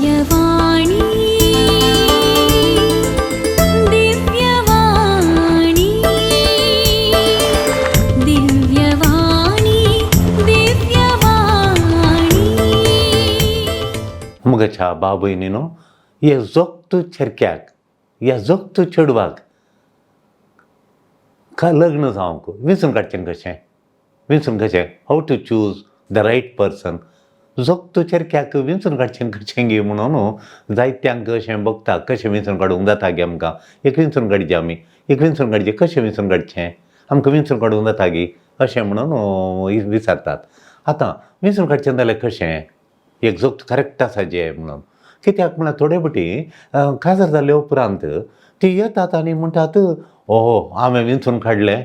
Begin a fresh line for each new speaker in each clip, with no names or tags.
दिव्यवाणी दिव्यवाणी दिव्यवाणी दिव्यवाणी
मुगच्या बाबयनीनो हे जोगतो चेरक्याक या जोगतो चेडवाक का लग्न जावंक विंचून काडचें कशें how to choose the right person जोगतो चेरक्याक विंचून काडचें कशें गे म्हणून जायत्यांक अशें बघता कशें विंचून काडूंक जाता गे आमकां एक विंचून काडचें आमी एक विंचून काडचें कशें विंचून काडचें आमकां विंचून काडूंक जाता गे अशें म्हणून विचारतात. आतां विंचून काडचें जाल्यार कशें एक जोगतो करेक्ट आसा जें म्हणून कित्याक म्हळ्यार थोडे फावटी काजार जाले उपरांत ती येतात आनी म्हणटात ओहो हांवें विंचून काडलें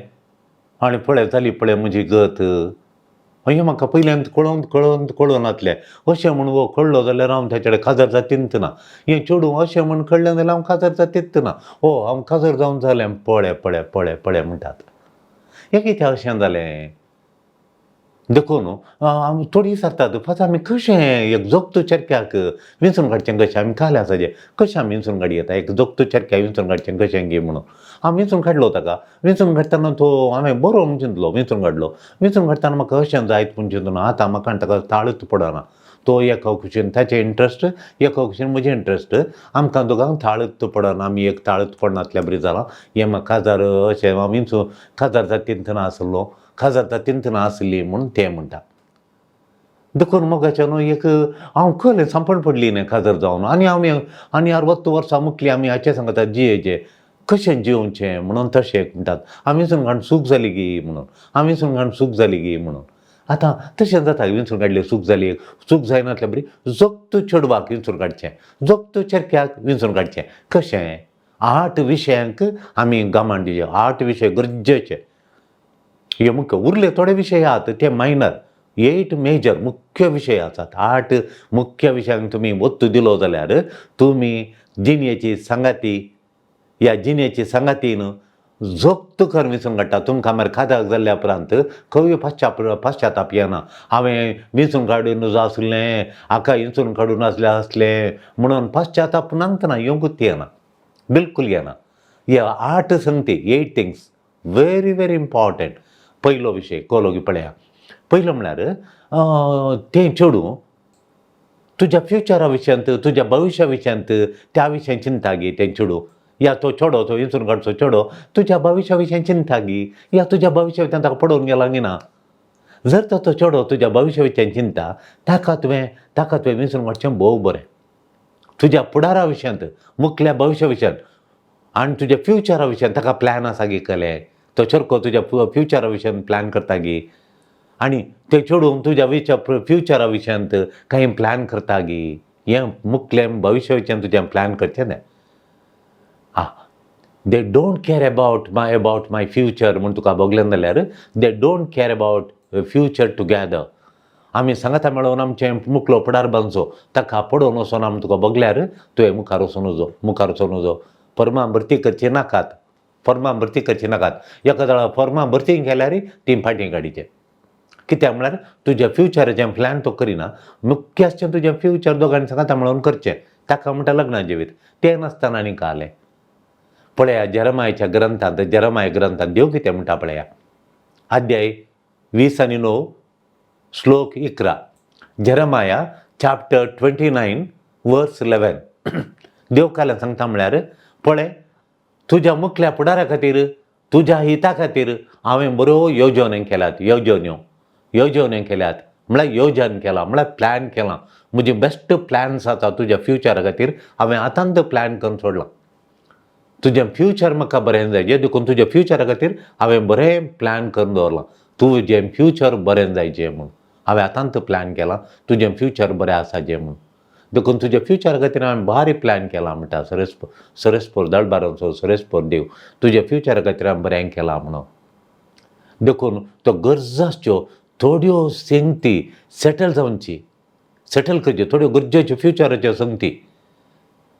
आनी पळय जाली पळय म्हजी गत हें म्हाका पयल्यान कळोनातलें अशें म्हूण वो कळ्ळो जाल्यार हांव तेचे कडेन काजार जातींत ना हें चेडूं अशें म्हूण कळ्ळें जाल्यार हांव काजार जातींत ना हांव काजार जावन जालें पळय म्हणटात. हें कितें अशें जालें देखून थोडीं विचारतात फातर आमी कशें एक जोगतो चेरक्याक विंचून काडचें कशें आमी काले आसा जें कशें आमी विंचून काडूं येता एक जोगतो चेरक्याक विंचून काडचें कशें गे म्हणून हांव विंचून काडलो ताका विंचून काडटना तो हांवें बरो म्हणून चिंतलो विंचून काडटना म्हाका अशें जायत पूण चिंतून आतां म्हाका ताका ताळूच पडना तो एका कुशीन ताचें इंट्रस्ट एका कुशीन म्हजें इंट्रस्ट आमकां दोगांक ताळूच पडना आमी एक ताळूच पडनातल्या बरी जालां हें म्हाका काजार अशें हांव विंचून काजार जातींत नासलो काजार जातींत नासली म्हूण तें म्हणटा. देखून मोगाचें न्हू एक हांव कळ्ळें सांपण पडली न्ही काजार जावन आनी 60 वर्सां मुटलीं आमी हाचें सांगतात जियेचें कशें जिवचें म्हणून तशें म्हणटात आमी विंचून काडून सूख जाली गे म्हणून आतां तशें जाता विंचून काडलें सूख जाली सूख जायनातल्या बरी जोगतो चेडवाक विंचून काडचें जोगतो चेरक्याक विंचून काडचें कशें 8 विशयांक आमी गामान दिवचें 8 विशय गरजेचे हे मुख्य उरले थोडे विशय आहात ते मायनर 8 मेजर मुख्य विशय आसात 8 मुख्य विशयांक तुमी ಒತ್ತು दिलो जाल्यार तुमी जिणेची संगाती ह्या जिणेची संगातीन जोगतो करून विंचून काडटा तुमकां मागीर काजार जाल्ल्या उपरांत खंय पाश्चाताप येना हांवें विंचून काडून आसलें हाका विंचून काडून आसलें म्हणून पाश्चाताप नांगतना येवंकूच येना बिलकूल येना. ह्या 8 संगती 8 थिंग्स व्हेरी व्हेरी इम्पॉर्टंट. पयलो विशय कोलो पळया पयलो म्हळ्यार तें चेडूं तुज्या फ्युचरा विशयांत तुज्या भविश्या विशयांत त्या विशयान चिंता गे तें चेडूं या तो चेडो तो विंचून काडचो चेडो तुज्या भविश्या विशयान चिंता गे या तुज्या भविश्या विशयान ताका पडोवन गेला गे ना जर तो चेडो तुज्या भविश्या विशयान चिंता ताका तुवें विंचून काडचें भोव बरें तुज्या फुडारा विशयांत मुखल्या भविश्या विशयान आनी तुज्या फ्युचरा विशयान ताका प्लॅन आसा गे कले तो चेडको तुज्या फ्युचरा विशयान प्लॅन करता गे आनी तें चेडूं तुज्या फ्युचरा विशयांत कांय प्लॅन करता गे हें मुखलें भविश्या विशयान तुजें प्लॅन करचें न्हय. They don't care about my future म्हूण तुका बगलें जाल्यार they don't care about future together आमी सांगाता मेळोन आमचें मुखलो फुडार बांदचो ताका पडोवन वचोन आमी तुका बगल्यार तुवें मुखार वचोन वचो फॉर्मां भरती करची नाकात एका जाळा फॉर्मां भरती केल्यार ती फाटीं काडचें कित्याक म्हळ्यार तुज्या फ्युचराचें प्लॅन तो करिना मुख्य आसचें तुजें फ्युचर दोगांनी सांगाता मेळोन करचें ताका म्हणटा लग्ना जिवीत तें नासतना आनी कालें. पळया जेरमायाच्या ग्रंथांत देव कितें म्हणटा पळया अध्याय 20 आणि 9 श्लोक 11 जेरमाया चॅप्टर 29 वर्स 11 देव काल्यान सांगता म्हळ्यार पळय तुज्या मुखल्या फुडारा खातीर तुज्या हिता खातीर हांवें बऱ्यो येवजण्यो केल्यात म्हळ्यार योजन केलां म्हळ्यार प्लॅन केलां म्हजे बेस्ट प्लॅन्स आसा तुज्या फ्युचरा खातीर हांवें आतांत प्लॅन करून सोडलां तुजें फ्युचर म्हाका बरें जाय जें देखून तुज्या फ्युचरा खातीर हांवें बरें प्लॅन करून दवरलां तुजें फ्युचर बरें जायचें म्हूण हांवें आतांत प्लॅन केलां तुजें फ्युचर बरें आसा जें म्हूण देखून तुज्या फ्युचरा खातीर हांवें भारी प्लॅन केलां म्हणटा सरेस्पोर दळबाराचो सरेस्पोर देव तुज्या फ्युचरा खातीर हांवें बरें केलां म्हणून देखून तो गरजाच्यो थोड्यो संगती सेटल करच्यो थोड्यो गरजेच्यो फ्युचराच्यो संगती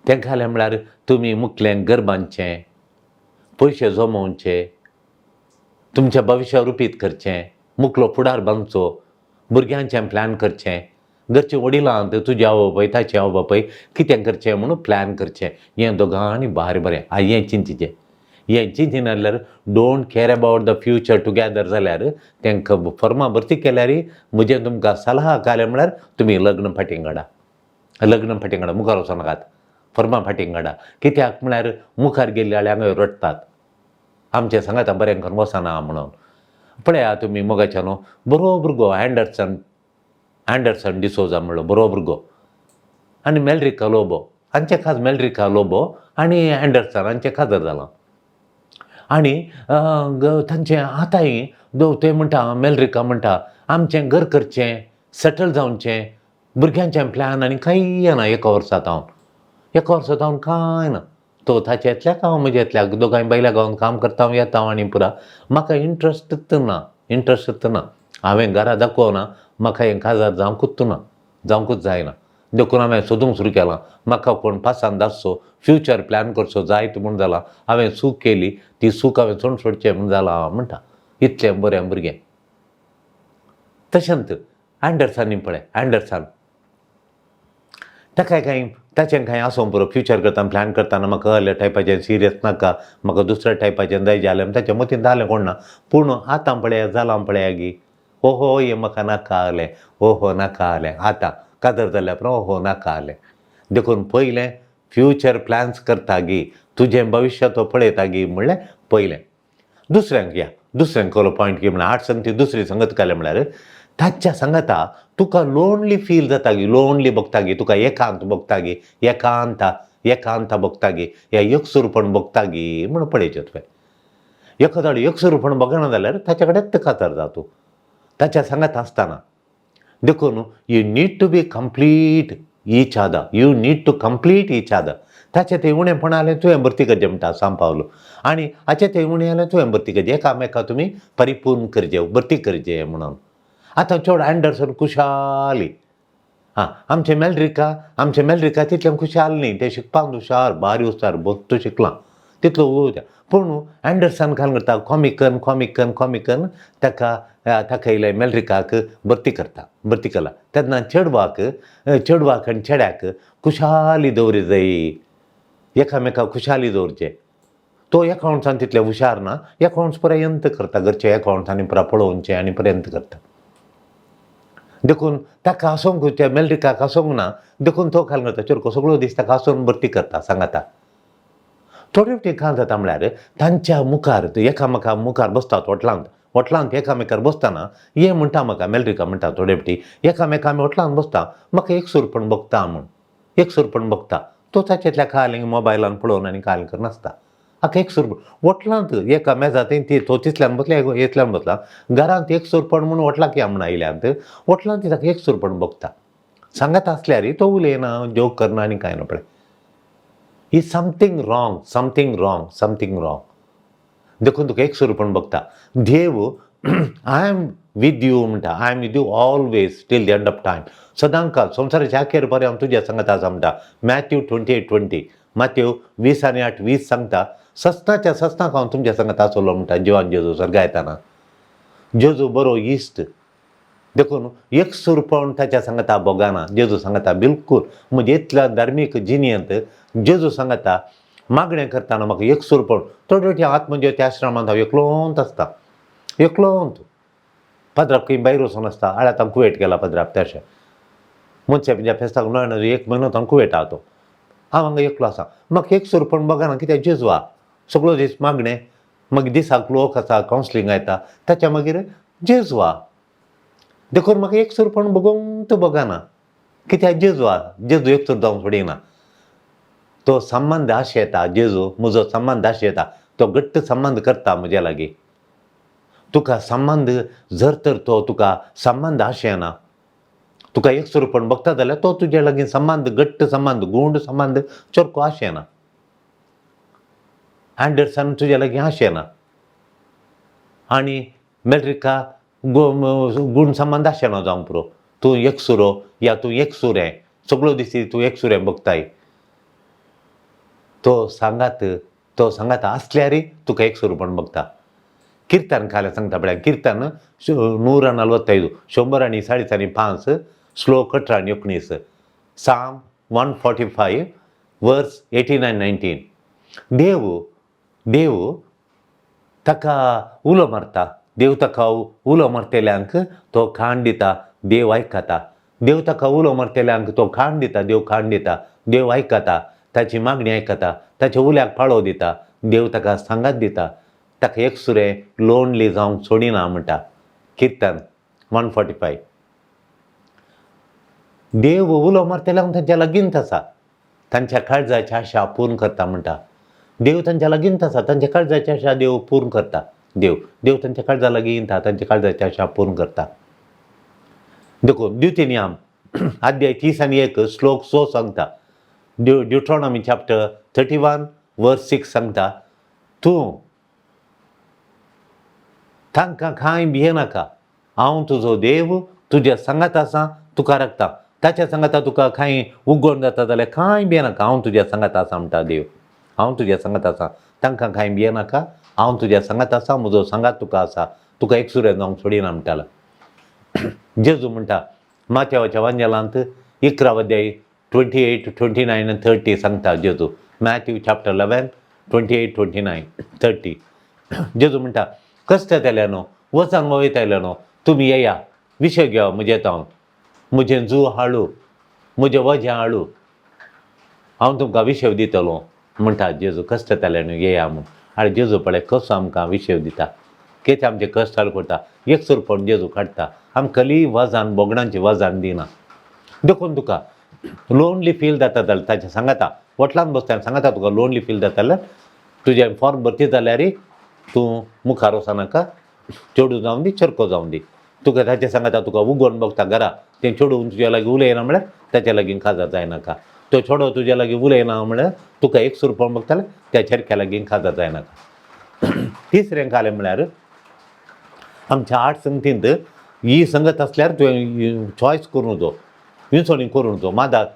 तें घालें म्हळ्यार तुमी मुखलें घर बांदचें पयशे जमोवचे तुमच्या भविश्या रुपीत करचें मुखलो फुडार बांदचो भुरग्यांचें प्लॅन करचें घरचे वडिलां तुझे आवय पळय ताचे आवय बापाय कितें करचें म्हणून प्लॅन करचें हें दोगांनी भारी बरें हें चिंतीचें हें चिंतीन जाल्यार don't care about the future together जाल्यार तांकां फॉर्मा भरती केल्यार म्हजें तुमकां सलहा कालें म्हळ्यार तुमी लग्न फाटीं काडा मुखार वचनाकात फॉर्मा फाटीं काडा कित्याक म्हळ्यार मुखार गेल्ले जाल्यार हांगा रडटात आमचें सांगाता बरें करून वचना म्हणून पळया तुमी मोगाच्या न्हू बरो भुरगो अँडरसन डिसोजा म्हणलो बरो भुरगो आनी मेलरिका लोबो हांचे खास मेलरिका लोबो आनी अँडरसन हांचें काजर जालां आनी तांचें आतांय ते म्हणटा मेलरिका म्हणटा आमचें घर करचें सेटल जावचें भुरग्यांचें प्लॅन आनी कांय ना एका वर्सांत हांव कांय ना तो ताचे येतल्याक हांव म्हज्या येतल्याक दोगांय बायल्या गांवांत काम करता हांव येता आनी पुरा म्हाका इंट्रस्टच ना हांवें घरा दाखोवना म्हाका हें काजार जावंकूच जायना देखून हांवें सोदूंक सुरू केलां म्हाका कोण पासान आसचो फ्युचर प्लॅन करचो जायत म्हूण जालां हांवें सूख केली ती सूख हांवें सोडचें म्हूण जालां म्हणटा इतलें बरें भुरगें तशेंच अँडरसनी पळय अँडरसन ताचें कांय आसूं पुरो फ्युचर करता प्लॅन करतना म्हाका असल्या टायपाचें सिरियस नाका म्हाका दुसऱ्या टायपाचें जाय जाल्यार ताच्या मतींत जालें कोण ना पूण आतां पळया जालां पळया गी ओहो हें म्हाका नाका जालें आतां कादर जाल्या पुरो ओहो नाका जालें देखून पयलें फ्युचर प्लॅन्स करता गी तुजें भविश्य तो पळयता गी म्हणल्यार पयलें दुसऱ्यांक कोलो पॉयंट गी म्हळ्यार आर्ट्सान ती दुसरी संगत केलें म्हळ्यार ताच्या सांगाता तुका लोनली फील जाता गी लोनली भोगता गी तुका एकांत भोगता गी एकांत भोगता गी ह्या एकसुरपण भोगता गी म्हूण पळयचें तुवें एखादो एकसुरपण भोगना जाल्यार ताचे कडेन कातर जा तूं ताच्या सांगात आसतना देखून you need to be complete each other ताचें तें उणेंपण जालें तुवें भरती करचें म्हणटा सांपावलो आनी हाचें तें उणें जालें तुवें भरती करचें एकामेका तुमी परिपूर्ण करचें भरती करचें म्हणून आतां चड अँडरसन खुशाली आमचें मेलरिका तितलें खुशाल न्ही तें शिकपाक हुशार भारी हुशार बोत्तो शिकलां तितलो पूण अँडरसन काय करता कॉमिकन ताका इल्लें मेलरिकाक भरती केला तेन्ना चेडवाक आनी चेड्याक खुशाली दवरी जायी एकामेकाक खुशाली दवरचें तो एकावंट्सान तितलें हुशार ना एकावंट्स पर्यंत करता घरचे एकावंट्सांनी पुरा पळोवचें आनी पर्यंत करता देखून ताका आसूंक त्या मेलरिकाक आसूंक ना देखून तो काय करता चेडको सगळो दीस ताका आसून भरती करता सांगाता थोडे फावटी काय जाता म्हळ्यार तांच्या मुखार एकामेका मुखार बसतात वटलांत एकामेकार बसतना हें म्हणटा म्हाका मेलरिका म्हणटा थोडे फावटी एकामेका आमी वटलांत बसता म्हाका एकसुरपण भोगता तो ताचेतल्या काल मोबायलान पळोवन आनी काल करनासता हाका एकसुरपण वटलांत एका मेजात ती तो तितल्यान बसल्या येतल्यान बसला घरांत एकसुरपण म्हूण वटलाक या म्हण आयल्यांत वटलांत ताका एकसुरपण भोगता सांगात आसल्यार तो उलयना जोक करना आनी कांय ना पळय इज समथींग रॉंग देखून तुका एकसुरपण भोगता देव आय एम वीथ यू म्हणटा I am with you always till the end of time सदांकाळ संवसाराच्या आखेर बरें हांव तुज्या सांगात आसा म्हणटा मॅथ्यू 28:20 माथ्यू 20:8 सांगता सस्तांक हांव तुमच्या सांगात आसलो म्हणटा जिवान जेजू सर्गा येताना जेजू बरो इश्ट देखून एकसुरपण ताच्या सांगता भोगाना जेजू सांगता बिलकूल म्हणजे इतल्या धार्मीक जिणेंत जेजू सांगता मागणें करतना म्हाका एकसुरपण थोडे फावटी आत्मज्योती आश्रमांत हांव एकलोंत आसता पदराप खंय भायर वचून आसता आळ्यात हांव कुवेट गेला पदराप तशें मनशाच्या फेस्ताक न्हय 1 म्हयनो हांव कुवेट आहा तो हांव हांगा एकलो आसा म्हाका एकसुरपण भोगना कित्याक जेजू आहा सगळो दीस मागणें मागीर दिसाक लोक आसा कावन्सिलिंग येता ताच्या मागीर जेजू आहा देखून म्हाका एकसुरपण भोगूंक भोगना कित्याक जेजू आहा जेजू एकसूर जावंक सोडिना तो संबंद आशेता जेजू म्हजो संबंद आशेता तो घट्ट संबंद करता म्हज्या लागीं तुका संबंद जर तर तो तुका संबंद आशेना तुका एकसुरपण भोगता जाल्यार तो तुज्या लागीं संबंद घट्ट संबंद गूंड संबंद चरको आशेना अँडरसन तुज्या लागीं आशेना आनी मेलरिका गूण संबंद आशेना जावंक पुरो तूं एकसुरो या तूं एकसुरें सगळो दीस तूं एकसुरें भोगताय तो सांगात आसल्यार तुका एकसुरपण भोगता कीर्तन काल्यार सांगता पळय कीर्तन 145 100 आनी 5:5 श्लोक 18-19. Psalm 145 वर्स 89-19. देव ताका उलो मारता. देव ताका उलो मारतेल्यांक तो खाण दिता. देव आयकता. देव ताका उलो मारतेल्यांक तो खाण दिता. देव खाण दिता. देव आयकता. ताची मागणी आयकता. ताच्या उल्याक पाळो दिता. देव ताका सांगात दिता. ताका एकसुरें लोनली जावंक सोडिना म्हणटा किर्तन 145. देव उलो मारतेल्यांक तांच्या लागींत आसा. तांच्या काळजाची आशा पूर्ण करता म्हणटा. देव तांच्या लागींत आसा. तांच्या काळजाची आशा देव पूर्ण करता. देव तांच्या काळजा लागींत आसा. तांच्या काळजाची आशा पूर्ण करता. देखो द्वितीनियम अध्याय 30 श्लोक 6 सांगता. ड्युट्रॉनॉमी चॅप्टर 31 वर्स 6 सांगता, तूं तांकां कांय भियेनाका. हांव तुजो देव, तुज्या सांगात आसा, तुका राखता. ताच्या सांगाता तुका कांय उगोण जाता जाल्यार कांय भियेनाका. हांव तुज्या सांगात आसा म्हणटा देव. हांव तुज्या सांगात आसा. तांकां कांय भियेनाका. हांव तुज्या सांगात आसा. म्हजो सांगात तुका आसा. तुका एकसुरें जावंक सोडिना म्हणटालो. जेजू म्हणटा माथ्यावाच्या वांजेलांत 11 अध्याय 28, 29 and 30 सांगता जेजू. Matthew chapter 11, 28, 29, 30. जेजू म्हणटा कश्ट येतल्यानो, वचांक वयतल्यानो तुमी येया, विशय घेवप म्हजे हातांत. म्हजें जू हाडू, म्हजें वजें हाडू, हांव तुमकां विशय दितलो म्हणटा जेजू. कश्ट येतल्यानो येया म्हूण. आनी जेजू पळय कसो आमकां विशय दिता. केचे आमचे कश्ट हाल करता. एकसुरपण जेजू काडटा. आमकां ली वजान बोगडांची वजान दिना. देखून तुका लोनली फील जाता जाल्यार ताच्या सांगाता वटलान बसता सांगाता तुका लोनली फील जाता जाल्यार तुजें फॉर्म भरती जाल्यार तूं मुखार वचनाका. चेडू जावं दी, चरको जावं दी. तुका ताचें सांगाता तुका उगोवन बगता घरा. तें चेडून तुज्या लागीं उलयना म्हळ्यार ताच्या लागीं काजार जायनाका. तो चेडो तुज्या लागीं उलयना म्हळ्यार तुका एकसुरपण बगता जाल्यार त्या चेडक्या लागीं काजार जायनाका. तिसरें जालें म्हळ्यार आमच्या आठ संगतींत ही संगत असल्यार तुवें चॉयस करूं जो, विंचोणी करूं जो. मादाक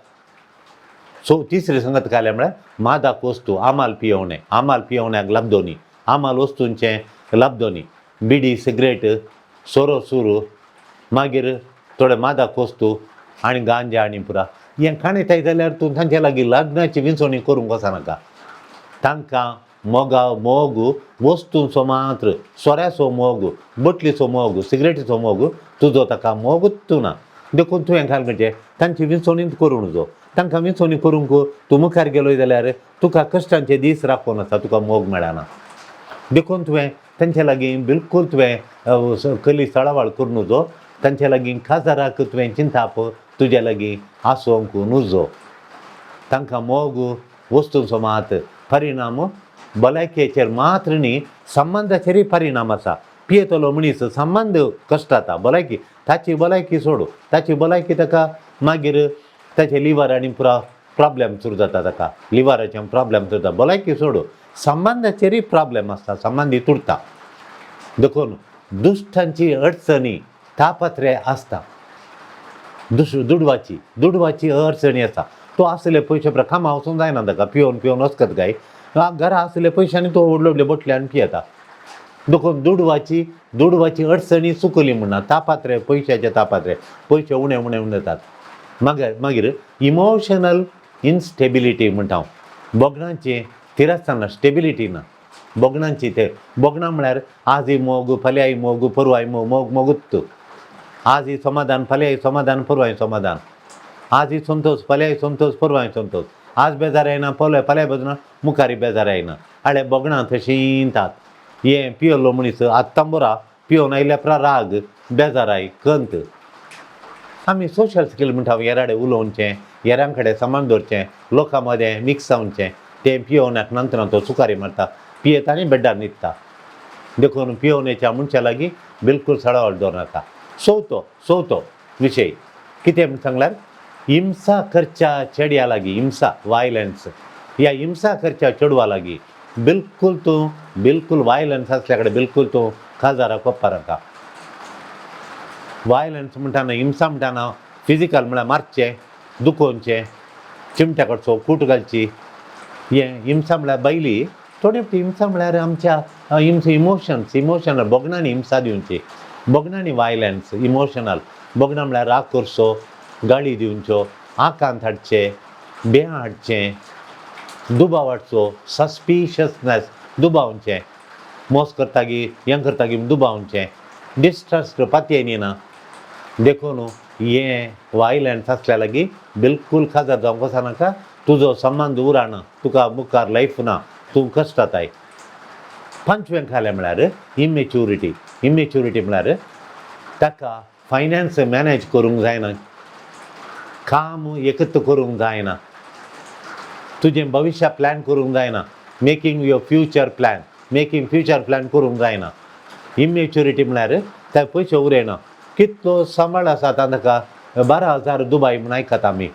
तिसरी संगत काय म्हळ्यार मादाक वस्तू आमाल पियोवणे. आमाल पियोवण्याक लाभदोनी. आमाल वस्तूंचें लाभदोनी. बिडी, सिगरेट, सोरो सुरू, मागीर थोडे मादाक वस्तू आनी गांजा आनी पुरा हें खाणयताय जाल्यार तूं तांचे लागीं लग्नाची विंचोणी करूंक वचनाका. तांकां मोगू वस्तूंचो मात्र, सोऱ्याचो मोग, बटलीचो मोग, सिगरेटीचो मोग तुजो ताका मोगूच ना. देखून तुवें काय करचें तांची विंचोणी करूं जो. तांकां विंचोणी करूंक तूं मुखार गेलोय जाल्यार तुका कश्टांचे दीस राखून आसा, तुका मोग मेळना. देखून तुवें तांचे लागीं बिलकूल तुवें कली सळावळ करूं जो. तांचे लागीं काजाराक तुवें चिंताप तुज्या लागीं आसोंक नुजो. तांकां मोग वस्तूंचो मात परिणाम भलायकेचेर मात्र न्ही, संबंदाचेरय परिणाम आसा. पियेतलो मनीस संबंद कश्ट जाता. भलायकी ताची भलायकी सोडू. ताची भलायकी ताका मागीर ताचे लिवर आनी पुरा प्रॉब्लेम सुरू जाता. ताका लिवराचे प्रॉब्लेम सुरू जाता. भलायकी सोडू, संबंदाचेरय प्रॉब्लेम आसता. संबंदी तुडटा. देखून दुश्टांची अडचणी तापत्रे आसता. दुडवाची अडचणी आसा. तो आसले पयशे प्रमाण कामां वचूंक जायना ताका. पियोन वचकत काय घरा आसले पयशांनी तो व्हडले व्हडले बटले आनी पियेता. देखून दुडवाची अडचणी चुकली म्हणना. तापात्रे, पयशाचे तापात्रे, पयशे उणे जातात. मागीर इमोशनल इनस्टेबिलिटी म्हणटा हांव. बोगणांची स्थिरस्थान, स्टेबिलिटी ना बोगणांची. ते बोगणां म्हळ्यार आजय मोग, फाल्याय मोग, परवाय मोगूच. आज ही समाधान, फाल्याय समाधान, परवाय समाधान. आज ही संतोष, फाल्याय संतोष, परवाय संतोष. आज बेजार येना, फाल्याय बेजार मुखारी बेजार येना. आळे बोगणां तशीं तात. हे पियल्लो मनीस आत्तां बरा पियोन आयल्या पुरा राग, बेजाराय, कंत. आमी सोशल स्कील म्हणटा येराडे उलोवचें, येरां कडेन संबंद दवरचें, लोकां मदें मिक्स जावचें. तें पियोवनाक नंतर तो सुखारी मारता. पियेता आनी बेड्डार न्हिदता. देखून पियोवनेच्या मनशा लागीं बिलकूल सळावळ दवरनाका. चवथो विशय कितें सांगल्यार हिंसा करच्या चेड्या लागीं, हिंसा, वायलन्स, ह्या हिंसा करच्या चेडवा लागीं बिलकूल वायलन्स आसल्या कडेन बिलकूल तूं काजाराक वचपानाका. वायलन्स म्हणटाना, हिंसा म्हणटाना फिजिकल म्हळ्यार मारचें, दुखोवचें, चिमट्या कडचो कूट घालची. हें हिंसा म्हळ्यार बैली. थोडी हिंसा म्हळ्यार आमच्या इमोशनल बोगणांनी हिंसा दिवची. बोगणांनी वायलन्स, इमोशनल. बोगणां म्हळ्यार राग करचो, गाळी दिवच्यो आकांत हाडचे बें हाडचें दुबाव हाडचो सस्पिशियसनेस दुबावचें मोस करतागी हें करतागी दुबावचें डिस्ट्रस्ट पातयेनी ना देखून हें वायलंस आसल्या लागीं बिलकूल खाजार जावंक वचनाका तुजो संबंद उराना तुका मुखार लायफ ना तूं कश्टाताय 5वें खालें म्हळ्यार इमेच्युरिटी म्हळ्यार ताका फायनान्स मॅनेज करूंक जायना काम एकत्र करूंक जायना तुजें भविश्य प्लॅन करूंक जायना मेकींग फ्युचर प्लॅन करूंक जायना इमेच्युरिटी म्हळ्यार ते पयशे उरयना कितलो सांबाळ आसा ताका 12,000 दुबाय म्हूण आयकता आमी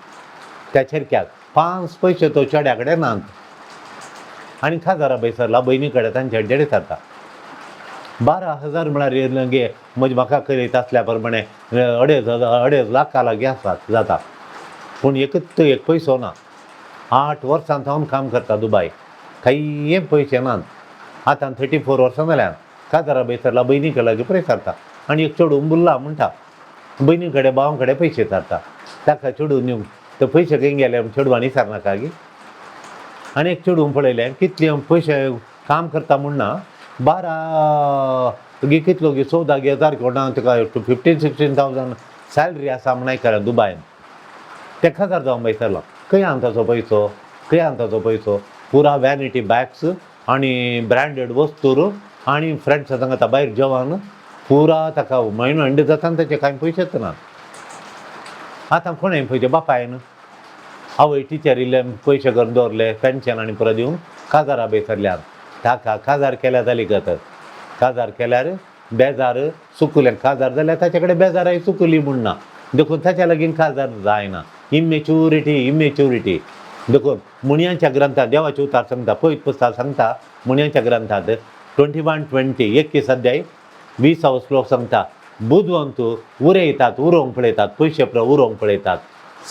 त्या चेरक्याक 5 पयशे तो चेड्या कडेन नात आनी खाजारा बेसरला भयणी कडेन तांचे डेडे जाता 12,000 म्हळ्यार गे म्हजे म्हाका कळयत आसल्या प्रमाणे 2.5 लाखा लागीं आसात जाता पूण एकच एक पयसो ना 8 वर्सां हांव काम करता दुबाय काही पयशे नात आतां 34 वर्सां जाल्यात खाजारा बेसरला भयणी कडेन लागीं पळय सरता आनी एक चेडूं बुल्ला म्हणटा भयणी कडेन भावा कडेन पयशे सरता ताका चेडूं दिवंक ते पयशे खंय गेले चेडवान विचारनाका गी आनी एक चेडूं पळयलें कितले पयशे काम करता म्हूण ना 12 गी कितलो गी 14,000 कोणा ताका 15,000-16,000 सॅलरी आसा म्हूण आयकला दुबायन ते खाजार जावंक बेसरला खंय ताचो पयसो पुरा वॅनिटी बॅग्स आनी ब्रँडेड वस्तूर आनी फ्रेंड्स सांगता भायर जेवण पुरा ताका म्हयनो एंड जाता आनी ताचे कांय पयशेच ना आतां कोणें पयशे बापायन आवय टिचर इल्ले पयशे करून दवरले पेन्शन आनी परत दिवंक काजारा बेसरल्यान ताका काजार केल्या जाली गत काजार केल्यार बेजार चुकलें काजार जाल्यार ताचे कडेन बेजाराय चुकली म्हूण ना देखून ताच्या लागीं काजार जायना इमेच्युरिटी देखून मुणयांच्या ग्रंथांत देवाचे उतार सांगता पळयत पुस्तक सांगता मुणयांच्या ग्रंथांत 21:20 21 अध्याय 20 श्लोक सांगता बुदवंत उरयतात उरोवंक पळयतात पयशे उरोवंक पळयतात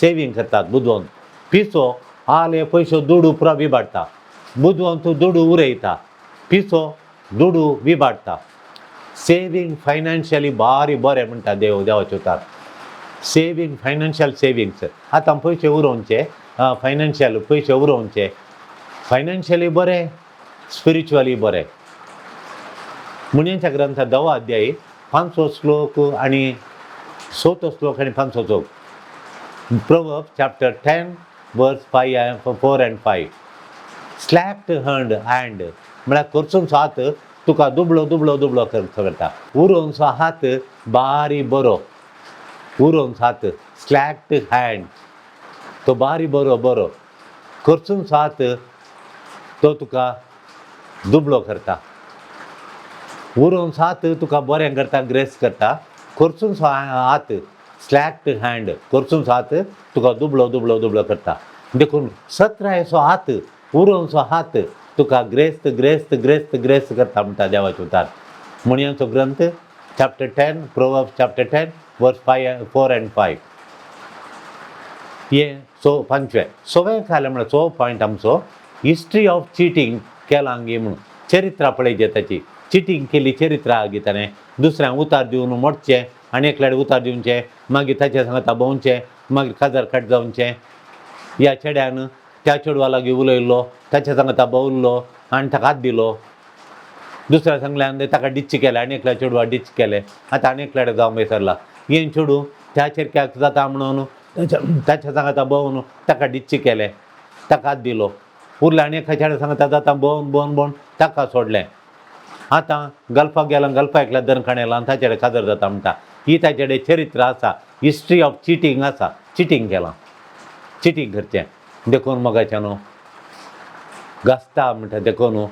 सेवींग करतात बुदवंत पिसो आले पयशे दुडू पुरो विबाडटा बुदवंत दुडू उरयता पिसो दुडू विबाडटा सेवींग फायनान्शियली बारी बरें म्हणटा देवाचे उतार सेवींग फायनान्शियल सेविंग्स आतां पयशे उरोवचे फायनान्शियल पयशे उरोवचे फायनान्शियली बरें स्पिरिच्युअली बरें मुणयांच्या ग्रंथांत 10 अध्याय 5 श्लोक आनी 7 श्लोक आनी 5 श्लोक Proverbs chapter 10 verse 4 and 5 स्लॅक्ट hand म्हळ्यार करचूनचो हात तुका दुबळो करता उरोवचो हात बारी बरो उरोवचो हात स्लॅक्ट हँड तो बारी बरो करचूनचो हात तो तुका दुबळो करता उरोवचो हात तुका बरें करता ग्रेस करता करचूनचो हात स्लॅक्ट हँड करचूनचो हात तुका दुबळो करता देखून सत्रायचो हात उरोवचो हात तुका ग्रेस्त करता म्हणटा देवाचे उतार मुणयांचो ग्रंथ chapter 10 Proverbs chapter 10 verse 4 and 5 हे 5वें खालें म्हळ्यार 6 पॉयंट आमचो हिस्ट्री ऑफ चिटींग केलां गे म्हणून चरित्रा पळयचे ताची चिटींग केली चरित्रा गे ताणें दुसऱ्यांक उतार दिवन मोडचें आनी एकल्याक उतार दिवचें मागीर ताचे सांगता भोंवचें मागीर काजार कट जावचें ह्या चेड्यान त्या चेडवा लागीं उलयल्लो ताचे सांगता भोंवल्लो आनी ताका हात दिलो दुसऱ्या सांगल्यान ताका डिच्च केलें आनी एकल्या चेडवा डिच्च केलें आतां आनी एकल्याक जावंक विसरला हें चेडूं त्या चेडक्याक जाता म्हणून ताच्या सांगता भोंवन ताका डिच्च केलें ताका हात दिलो उरलें आनी एका चेड्या सांगता जाता भोंवन ताका सोडलें आतां गल्फाक गेलो गल्फा एकल्या दनखाण येयला आनी ताचे कडेन काजार जाता म्हणटा ही ताचे कडेन चरित्र आसा हिस्ट्री ऑफ चिटींग आसा चिटींग केलां चिटींग करचें देखून मोगाचें न्हू घासता म्हणटा देखून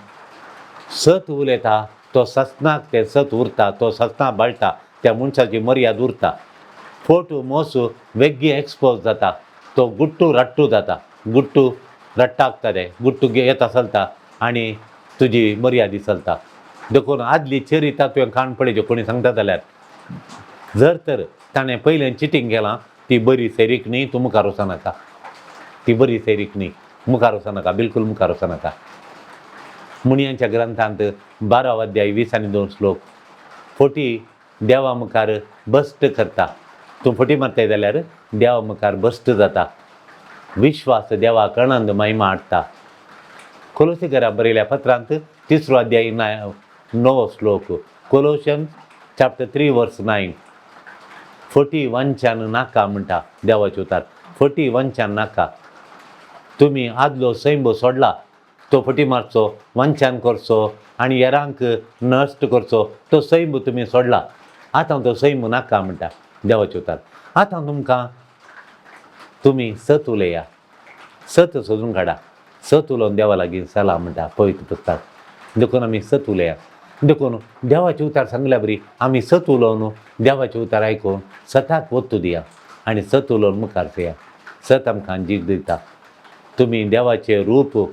सत उलयता तो सस्नाक तें सत उरता तो सस्ना बळटा त्या मनशाची मर्याद उरता फोटू मोसू वेग्गी एक्सपोज जाता तो गुट्टू रट्टू जाता गुट्टू रट्टाकता तें गुट्टू येता चलता आनी तुजी मर्यादी चलता देखून आदली चरिता तुवें काण पळयचें कोणी सांगता जाल्यार जर तर ताणें पयलें चिटींग केलां ती बरी सैरीक न्ही तूं मुखार वचनाका ती बरी सैरीक न्ही मुखार वचनाका बिलकूल मुखार वचनाका मुणयांच्या ग्रंथांत 12 अध्याय 20 आनी 2 श्लोक फोटी देवा मुखार बस्ट करता तूं फोटी मारताय जाल्यार देवा मुखार बश्ट जाता. विश्वास देवा कणांद महिमा हाडटा. कोलोसीकराक बरयल्या पत्रांत 3 अध्याय 9 श्लोक. कोलोशियन्स चॅप्टर 3 वर्स 9. 41च्यान नाका म्हणटा देवाचे उतार. 41च्यान नाका. तुमी आदलो सैम सोडला, तो फटी मारचो, वंच्यान करचो आनी हेरांक नश्ट करचो, तो सैम तुमी सोडला. आतां तो सैम नाका म्हणटा देवाचे उतार. आतां तुमी सत उलया, सत सोदून काडा. सत उलोवन देवा लागीं चला म्हणटा पवित्र पुस्तक. देखून आमी सत उलया. देखून देवाचे उतार सांगल्या बरी आमी सत उलोवन देवाचे उतार आयकून सताक वत्तू दिया आनी सत उलोवन मुखार चया. सत आमकां जीख दिता. तुमी देवाचें रूप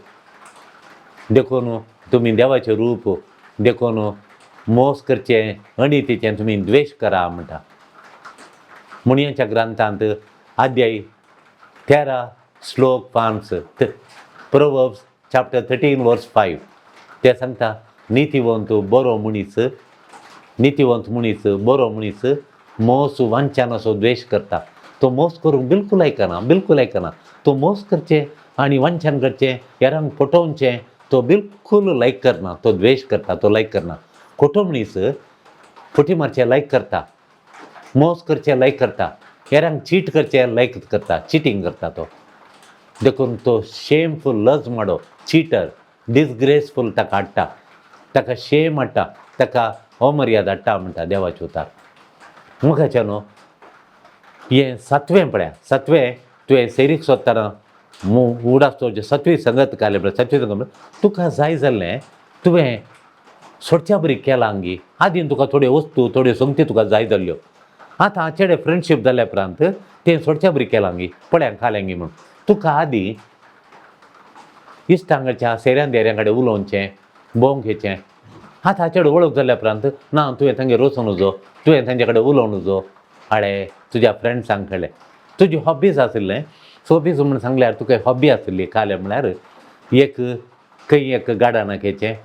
देखून, तुमी देवाचें रूप देखून मोस करचें, अनितीचें तुमी द्वेश करा म्हणटा. मुणयाच्या ग्रंथांत अध्याय 13 श्लोक 5. प्रोवर्ब्स चॅप्टर 13 वर्स 5. ते सांगता नितीवंत बरो मनीस, नितीवंत मनीस बरो मनीस मोस वांच्यान असो द्वेश करता. तो मोस करूंक बिलकूल आयकना, बिलकूल आयकना. तो मोस करचें आनी वांच्यान करचें, हेरांक फटोवचें तो बिलकूल लायक करना. तो द्वेश करता, तो लायक करना. खोटो मनीस फटी मारचें लायक करता, मोस करचें लायक करता, हेरांक चीट करचें लायक करता, चिटींग करता तो. देखून तो शेमफूल लज माडो, चिटर, डिसग्रेसफूल ताका हाडटा, ताका शेम हाडटा, ताका अमर्याद हाडटा म्हणटा देवाचे उतार. मुखाचे न्हू हें 7वें पळया. 7वें तुवें सैरीक सोदतना उडासतो जे 7वी संगत घाले पळय, 7वी संगत तुका जाय जाल्लें तुवें सोडच्या बरी केलां अंगी. आदीं तुका थोड्यो वस्तू, थोड्यो संगती तुका जाय जाल्ल्यो. आतां चेडे फ्रेंडशीप जाल्या उपरांत तें सोडच्या बरी केलां अंगी, पळ्यांक खाल्यांगी म्हणून. तुका आदीं इश्टांगाच्या सेऱ्यां देऱ्यां कडेन उलोवचें, भोंवंक घेवचें. आतां चेडो वळख जाल्या उपरांत ना तुवें तांगेर वचून उजो, तुवें तांचे कडेन उलोवन उजो. हाडे तुज्या फ्रेंड्सांक कळ्ळें तुजी हॉबीज आशिल्लें. हॉबीज म्हूण सांगल्यार तुका हॉबी आसली काले म्हळ्यार खंय एक गार्डनाक येचें,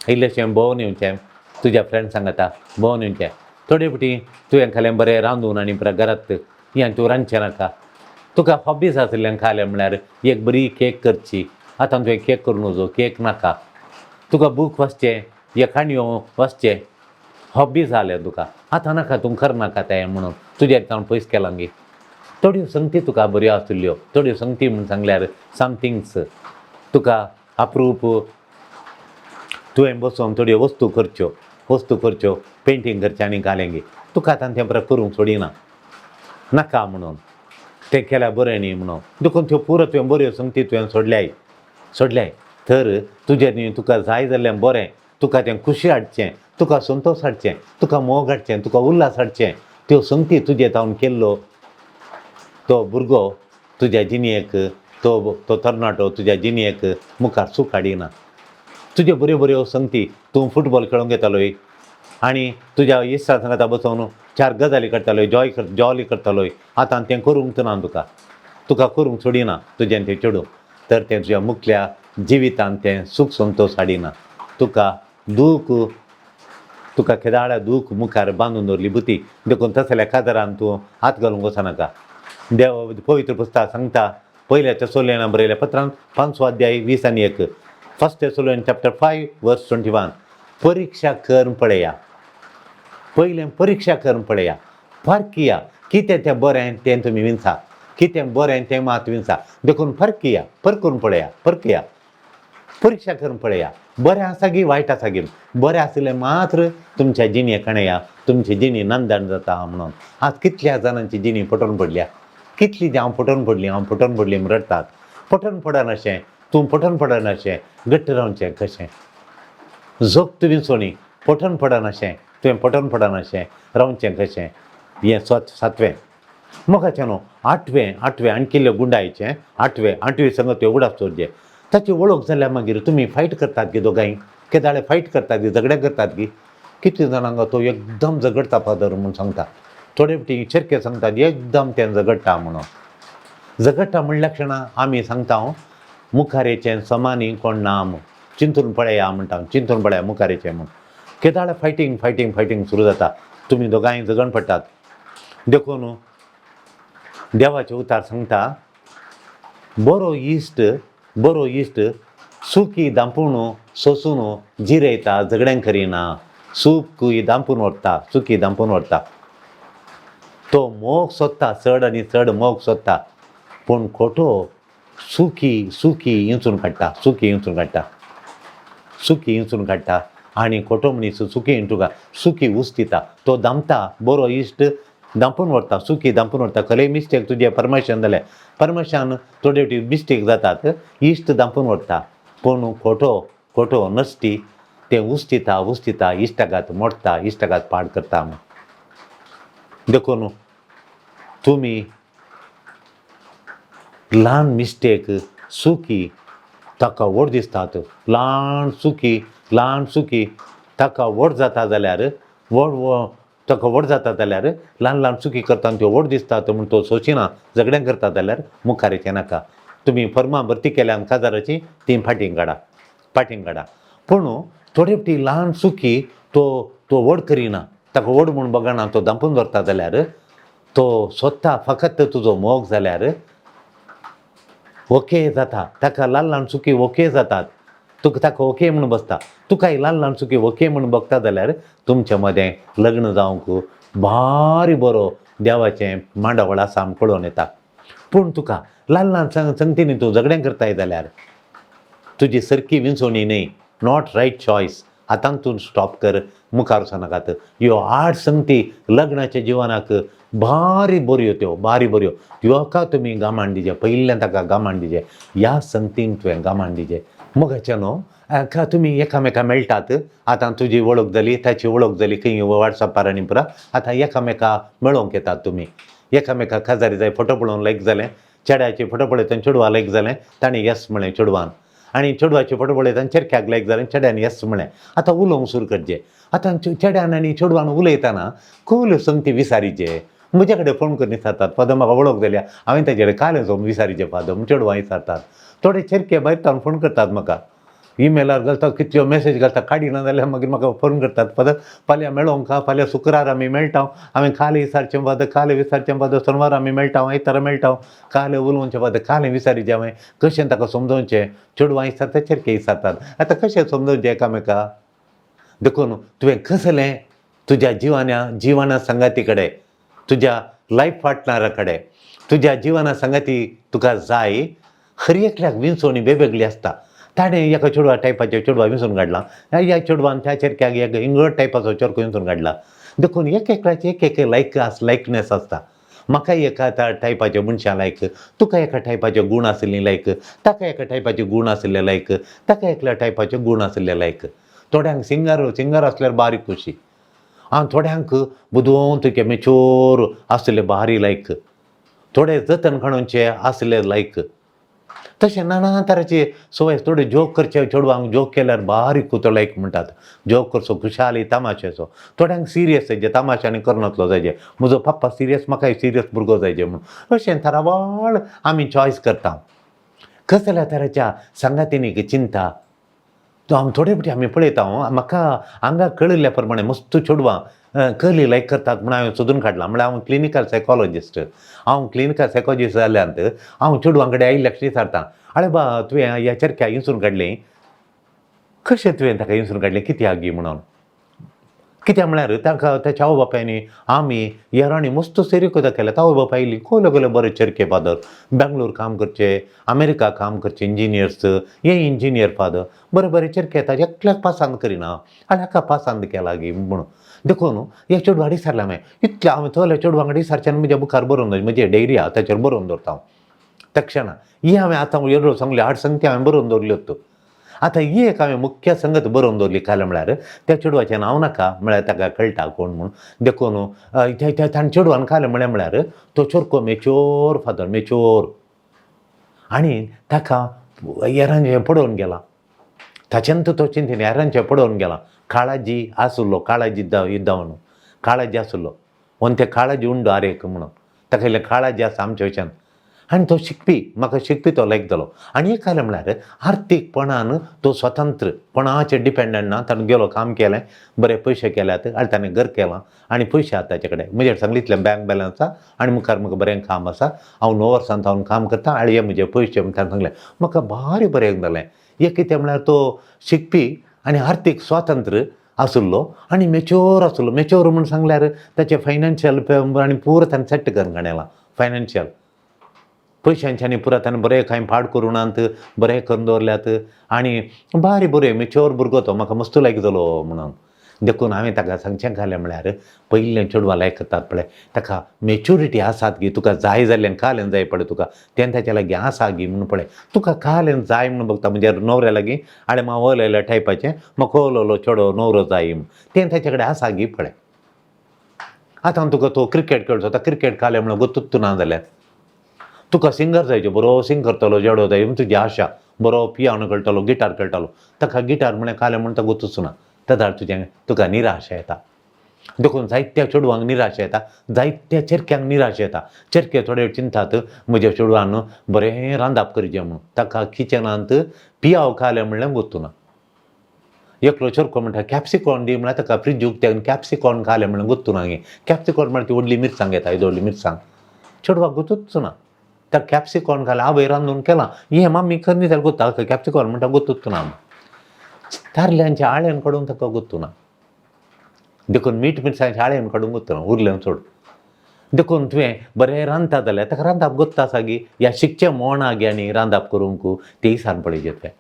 इल्लेशें भोंवन येवचें, तुज्या फ्रेंड्सांक आतां भोंवन येवचें. थोडे फावटी तुवें खालें बरें रांदून आनी घरांत हें तूं रांदचें नाका. तुका हॉबीज आशिल्लें खालें म्हळ्यार एक बरी केक करची. आतां तुवें केक करून वचो, केक नाका. तुका बूक वाचचें, हे काणयो वाचचें, हॉबीज जाले तुका. आतां नाका, तूं करनाका तें म्हणून तुज्या हांव पयस केलां गे. थोड्यो संगती तुका बऱ्यो आसल्यो. थोड्यो संगती म्हूण सांगल्यार समथिंग्स तुका अप्रूप तुवें बसोवन थोड्यो वस्तू करच्यो, पेंटींग करचें आनी घालें गे. तुका आतां तें बरें करूंक सोडिना, नाका म्हणून, तें केल्यार बरें न्ही म्हणून. देखून त्यो पुरो तुवें बऱ्यो संगती तुवें सोडल्याय तर तुजें न्ही तुका जाय जाल्लें बरें, तुका तें खुशी हाडचें, तुका संतोश हाडचें, तुका मोग हाडचें, तुका उल्हास हाडचें. त्यो संगती तुजे तावन केल्लो तो भुरगो तुज्या जिणेक, तो तरणाटो तुज्या जिणेक मुखार सूख हाडिना. तुज्यो बऱ्यो बऱ्यो संगती, तूं फुटबॉल खेळूंक येतालोय आनी तुज्या इश्टां सांगाता बसोवन 4 गजाली करतालोय, जॉली करतालोय. आतां तें करूंक ना तुका करूंक सोडिना तुजें तें चेडूं. तर तें तुज्या मुखल्या जिवितांत तें सूख संतोश हाडिना. तुका केदाळ्या दूख मुखार बांदून दवरली बुती. देखून तसल्या काजारान तूं हात घालूंक वचनाका. देव पवित्र पुस्तक सांगता पयल्या तेसोलियनाक बरयल्या पत्रांत 5 अध्याय 20 आनी 1. 1 तेसोलियन चॅप्टर 5 वर्स 21. परीक्षा करून पळया. पयलें परीक्षा करून पळया, फरकिया कितें तें बरें तें तुमी विंचा, कितें बरें तें मात विंचा. देखून परकून पळया, परीक्षा करून पळया. बरें आसा गी वायट आसा गी. बरें आशिल्लें मात्र तुमच्या जिणेक आणया, तुमची जिणी नंदण जाता म्हणून. आज कितल्या जाणांची जिणी फटोवन पडल्या, कितलीं हांव फटोवन पडलीं म्हूण रडटात. फटोवन पडनाशें, तूं फटोवन पडनाशें, घट्ट रावचें कशें. जोग विंचोणी फटोवन पडनाशें, तुवें फटोवन पडनाशें रावचें कशें. हें 7वें. मोगाचें न्हू 8वें आणकिल्ल्यो गुंडायचें 8वी संगत उगडास दवरचें. ताची वळख जाल्यार मागीर तुमी फायट करतात गे दोगांय. केदाळे फायट करतात गे, झगडे करतात गे. कितले जाणांक तो एकदम झगडटा फादर म्हूण सांगता. थोडे फावटी चेरके सांगतात एकदम तें झगडटा म्हणून. झगडटा म्हणल्या क्षणां आमी सांगता मुखारेचें समानी कोण ना म्हूण. चिंतून पळया म्हणटा, चिंतून पळया मुखारेचें म्हूण. केदाळे फायटींग सुरू जाता. तुमी दोगांय झगड पडटात. देखून देवाचे उतार सांगता बरो इश्ट सुकी दांपूण सोसून जिरयता झगड्यांक करिना सुकी दांपून व्हरता सुकी दांपून व्हरता तो मोग सोदता चड आनी चड मोग सोदता पूण खोटो सुकी इंचून काडटा आनी खोटो मनीस सुकी उस्तिता तो दामता बरो इश्ट दांपून व्हरता सुकी दांपून व्हरता खरें मिस्टेक तुजें परमेशन जालें परमेशान थोडे फावटी मिस्टेक जातात इश्ट दांपून व्हरता पूण खोटो नसती तें उस्तिता इश्टागात मोडटा इश्टागात पाड करता देखून तुमी ल्हान मिस्टेक सुकी ताका व्हड दिसतात ल्हान सुकी ताका व्हड जाता जाल्यार ल्हान ल्हान सुकी करता त्यो व्हड दिसतात म्हूण तो सोचिना झगड्यांक करता जाल्यार मुखार येचें नाका तुमी फर्मां भरती केल्यान काजाराची ती फाटींग काडा पूण थोडे फावटी ल्हान सुकी तो व्हड करिना ताका व्हड म्हूण बगना तो दांपून दवरता जाल्यार तो सोदता फकत तुजो मोग जाल्यार ओके जाता ताका ल्हान ल्हान सुकी ओके जातात ताका ओके म्हणून बसता तुकाय ल्हान ल्हान सुकी ओके म्हणून बगता जाल्यार तुमच्या मदें लग्न जावंक भारी बरो देवाचें मांडावळ साम कळोवन येता पूण तुका ल्हान ल्हान संगतींनी तूं झगड्यां करताय जाल्यार तुजी सारकी विंचोवणी न्ही नॉट रायट चॉयस आतां तूं स्टॉप कर मुखार वचनाकात ह्यो 8 संगती लग्नाच्या जिवनाक भारी बऱ्यो ताका तुमी गामान दिजे पयल्यान ताका गामान दिजे ह्या संगतींक तुवें गामान दिजे मोगाचें न्हू तुमी एकामेका मेळटात आतां तुजी वळख जाली ताची वळख जाली खंय वॉट्सॅपार आनी पुरा आतां एकामेका मेळोवंक येतात तुमी एकामेका काजारी जाय फोटो पळोवन लायक जालें चेड्याचे फोटो पळयतना चेडवा लायक जालें ताणें येस म्हळें चेडवान आनी चेडवाचे फोटो पळयतना चेडक्याक लायक जालें चेड्यान येस म्हळें आतां उलोवंक सुरू करचें आतां चेड्यान आनी चेडवान उलयतना खूब संगती विचारीचे म्हजे कडेन फोन करून विचारतात फादर म्हाका वळख जाल्या हांवें ताचे कडेन काल वचून विचारीचें फादर चेडवां विचारतात थोडे चेडके भायर तावन फोन करतात म्हाका ईमेलार घालतात कितल्यो मेसेज घालता काडिना जाल्यार मागीर म्हाका फोन करतात फादर फाल्यां मेळोंक फाल्यां शुक्रार आमी मेळटा हांवें काल विचारचें फादर सोनवार आमी मेळटा आयतारा मेळटा काल उलोवचें फादर काल विचारीचें हांवें कशें ताका समजोवचें चेडवां विचारता चेडके विचारतात आतां कशें समजोवचें एकामेका देखून तुवें कसलें तुज्या जिवना संगाती कडेन तुज्या लायफ पार्टनरा कडेन तुज्या जिवना संगाती तुका जाय हर एकल्याक विंचोवणी वेगवेगळी आसता ताणें एका चेडवा टायपाचे चेडवा विंचून काडला ह्या चेडवान त्या चेडक्याक एक इंगड टायपाचो चेडको विंचून काडला देखून एकेकाचे एक लायकनेस आसता म्हाका एका टायपाचे मनशां लायक तुका एका टायपाचे गूण आशिल्लीं लायक ताका एका टायपाचे गूण आशिल्ले लायक ताका एकल्या टायपाचे गूण आशिल्ले लायक थोड्यांक सिंगर आसल्यार बारीक खोशी थोड्यांक बुदोवन तुगे मेच्योर आसले भारी लायक थोडे जतन काडूनचे आसले लायक तशें नाना तरांचे सवय थोडे जोक करचे चेडवांक जोक केल्यार बारीक कुतो लायक म्हणटात जोक करचो खुशाली तमाशेचो थोड्यांक सिरियस जायचे तमाशांनी करनातलो जायचे म्हजो पप्पा सिरियस म्हाकाय सिरियस भुरगो जायचे म्हणून अशें तरावळ आमी चॉयस करता कसल्या तराच्या संगातींनी चिंता थोडे फावटी आमी पळयता म्हाका हांगा कळिल्ल्या प्रमाणे मस्त चेडवां कर्ली लायक करतात म्हण हांवें सोदून काडलां म्हळ्यार हांव क्लिनिकल सायकॉलॉजिस्ट जाल्यांत हांव चेडवां कडेन आयिल्ल्याक विचारतां आरे बा तुवें ह्या चेडक्याक इंचून काडलें कशें तुवें ताका इंचून काडलें कित्याक गी म्हणून कित्याक म्हळ्यार ताका ताच्या आवय बापायनी आमी येरांनी मस्त सेरी कोता केल्यात आवय बापाय येयली कोले बरे चेडके फादर बेंगलोर काम करचे अमेरिका काम करचे इंजिनियर्स हे इंजिनियर फादर बरे चेडके येता एकल्याक पासांद करिना आनी हाका पासांद केला गी म्हणून देखून हे चेडवां विचारलें हांवें इतलें हांवें चोल्या चेडवां कडेन विचारचें म्हज्या बुकार बरोवन दवरचें म्हजी डेयरी आहा ताचेर बरोवन दवरता हांव तक्षणा ही हांवें आतां येदो सांगली 8 संगती हांवें बरोवन दवरल्यो आतां ही एक हांवें मुख्य संगत बरोवन दवरली काल म्हळ्यार त्या चेडवाचें नांव नाका म्हळ्यार ताका कळटा कोण म्हूण देखून ताणें चेडवान काल म्हळ्यार तो चोरको मेच्योर फादर मेच्योर आनी ताका हेरांचें पडोवन गेला ताच्यान तो चिंतेन हेरांचें पडोवन गेला काळाजी आसुल्लो काळाजी इद्दावन काळाजी आसुल्लो पूण ते काळाजी उंडो आरेक म्हणून ताका इल्लें काळाजी आसा आमच्या वयच्यान आनी तो शिकपी म्हाका शिकपी तो लायक जालो आनी एक जालें म्हळ्यार आर्थीकपणान तो स्वतंत्र कोणाचेर डिपेंडंट ना ताणें गेलो काम केलें बरे पयशे केल्यात आनी ताणें घर केलां आनी पयशे आसा ताचे कडेन म्हजेर सांगलीतलें बँक बॅलंस आसा आनी मुखार म्हाका बरें काम आसा हांव 9 वर्सां हांव काम करता आनी हे म्हजे पयशे म्हण ताणें सांगलें म्हाका भारी बरें जालें एक कितें म्हळ्यार तो शिकपी आनी आर्थीक स्वातंत्र्य आसुल्लो आनी मॅच्युअर आसुल्लो मॅच्युअर म्हूण सांगल्यार ताचें फायनान्शियल आनी पुरो ताणें सेट करून काडलां फायनान्शियल पयशांच्यांनी पुरो ताणें बरें कांय पाड करुनात बरें करून दवरल्यात आनी भारी बरें मॅच्युअर भुरगो तो म्हाका मस्त लायक जालो म्हणून देखून हांवें ताका सांगचें घालें म्हळ्यार पयलें चेडवां लायक करतात पळय ताका मॅच्युरिटी आसात गी तुका जाय जाल्लें कालें जाय पळय तुका तें ताच्या लागीं आसा गी म्हणून पळय तुका कालें जाय म्हणून बघता म्हणजे न्हवऱ्या लागीं आडे मावलेल्या टायपाचें म्हाका ओलोलो चेडो न्हवरो जाय म्हूण तें ताचे कडेन आसा गी पळय आतां तुका तो क्रिकेट खेळचो आतां क्रिकेट कालें म्हणून गुतूच ना जाल्यार तुका सिंगर जायचो बरो सिंग करतलो चेडो जाय म्हूण तुजी आशा बरो पियानो खेळटलो गिटार खेळटालो ताका गिटार म्हळ्यार कालें म्हणून तो गुतूच ना ताका तुजें तुका निराशा येता देखून जायत्या चेडवांक निराशा येता जायत्या चेरक्यांक निराशा येता चेरके थोडे चिंतात म्हज्या चेडवान बरें रांदप करचें म्हणून ताका किचनांत पियाव कालें म्हणल्यार गुतूना एकलो चेरको म्हणटा कॅप्सिकॉर्न दी म्हळ्यार ताका फ्रीज उक्त्यान कॅप्सिकॉर्न कालें म्हणल्यार गुतूना गे कॅप्सिकॉर्न म्हळ्यार ती व्हडली मिरसांग येता व्हडली मिरसांग चेडवाक गुतूच ना त्या कॅप्सिकॉर्न घालें आवय रांदून केलां हें मम्मी करनी जाल्यार गुत्ता कॅप्सिकॉर्न म्हणटा गुतूच ना तारल्यांच्या आळ्यान काडून ताका गुतूना देखून मीठ मिरसांगेच्या आळ्यान काडून गुतूना उरलें सोड देखून तुवें बरें रांदता जाल्यार ताका रांदप गुत्ता आसा गी ह्या शिकचें मोना गे आनी रांदप करूंक तें विसार पळयचें तुवें